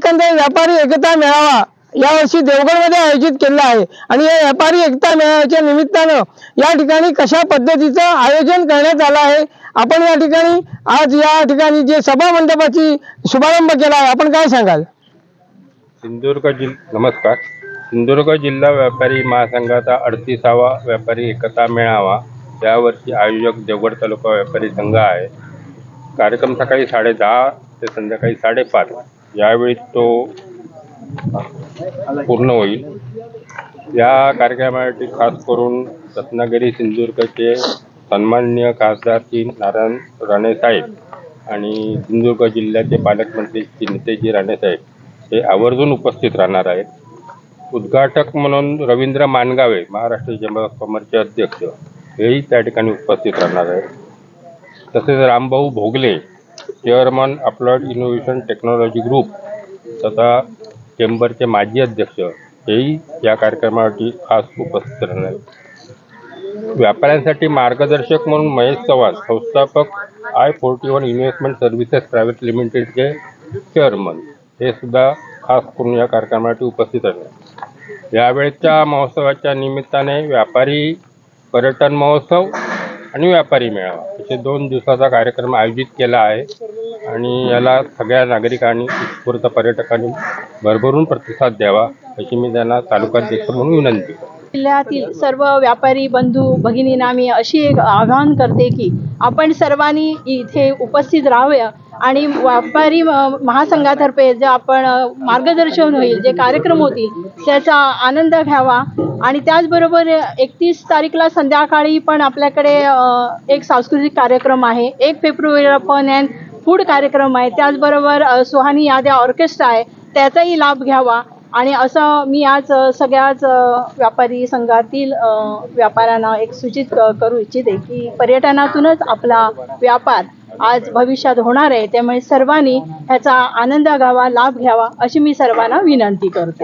एकंदरीत व्यापारी एकता मेळावा यावर्षी देवगडमध्ये आयोजित केला आहे आणि या व्यापारी एकता मेळाव्याच्या निमित्तानं या ठिकाणी कशा पद्धतीचं आयोजन करण्यात आलं आहे, आपण या ठिकाणी आज या ठिकाणी जे सभा मंडपाची शुभारंभ केला आहे, आपण काय सांगाल? नमस्कार. सिंधुदुर्ग जिल्हा व्यापारी महासंघाचा 38वा व्यापारी एकता मेळावा यावर्षी आयोजक देवगड तालुका व्यापारी संघ आहे. कार्यक्रम सकाळी 10:30 ते संध्याकाळी 5:30 यावेळी तो पूर्ण होईल. या कार्यक्रमासाठी खास करून रत्नागिरी सिंधुदुर्गचे सन्माननीय खासदार श्री नारायण राणे साहेब आणि सिंधुदुर्ग जिल्ह्याचे पालकमंत्री श्री नितेशजी राणे साहेब हे आवर्जून उपस्थित राहणार आहेत. उद्घाटक म्हणून रवींद्र मानगावे महाराष्ट्र चेंबर ऑफ कॉमर्सचे अध्यक्ष हेही त्या ठिकाणी उपस्थित राहणार आहेत. तसेच Rambhau Bhogale chairman applied innovation technology group तथा चेंबरचे माजी अध्यक्ष हेही या कार्यक्रमासाठी खास उपस्थित राहणार आहेत. व्यापाऱ्यांसाठी मार्गदर्शक म्हणून महेश चव्हाण संस्थापक I41 इन्व्हेस्टमेंट सर्व्हिसेस प्रायव्हेट लिमिटेडचे चेअरमन हे सुद्धा खास करून या कार्यक्रमासाठी उपस्थित राहणार. यावेळेच्या महोत्सवाच्या निमित्ताने व्यापारी पर्यटन महोत्सव आणि व्यापारी मेळावा असे 2 दिवसाचा कार्यक्रम आयोजित केला आहे आणि याला सगळ्या नागरिकांनी उत्स्फूर्त पर्यटकांनी भरभरून प्रतिसाद द्यावा अशी मी त्यांना तालुकाध्यक्ष म्हणून विनंती करतो. जिल्ह्यातील सर्व व्यापारी बंधू भगिनींना मी अशी एक आवाहन करते की आपण सर्वांनी इथे उपस्थित राहावे आणि व्यापारी महासंघातर्फे जे आपण मार्गदर्शन होईल, जे कार्यक्रम होतील त्याचा आनंद घ्यावा. आणि त्याचबरोबर 31 तारीखला संध्याकाळी पण आपल्याकडे एक सांस्कृतिक कार्यक्रम आहे. 1 फेब्रुवारीला फन अँड फूड कार्यक्रम आहे. त्याचबरोबर सुहानी याद्या ऑर्केस्ट्रा आहे, त्याचाही लाभ घ्यावा. आणि असं मी आज सगळ्याच व्यापारी संघातील व्यापाऱ्यांना एक सूचित करू इच्छिते की पर्यटनातूनच आपला व्यापार आज भविष्यात होणार आहे. त्यामुळे सर्वांनी ह्याचा आनंद घ्यावा, लाभ घ्यावा अशी मी सर्वांना विनंती करते.